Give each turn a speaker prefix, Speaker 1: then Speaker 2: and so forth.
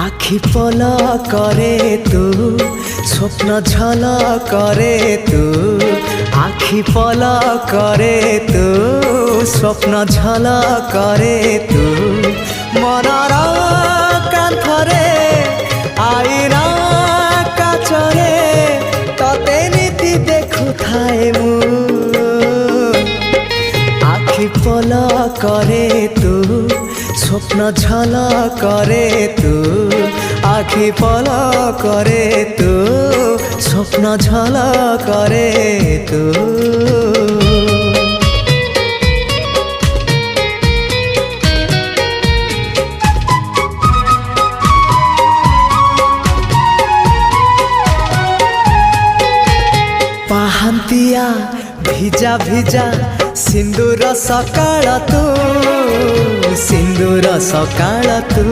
Speaker 1: आखि पल करे तू स्वप्न झल करे तू आखि पल करे तू स्वप्न झल करे तू मनर कांथरे आईना काचरे तते नीति देखु थाए मु आखि पल करे तू स्वप्न झल करे तू आखि पल करे तू स्वप्न झल करे तू पाहांतिया भिजा भिजा सिंदूर सकाळ तू सिंदूर सकाळ तू।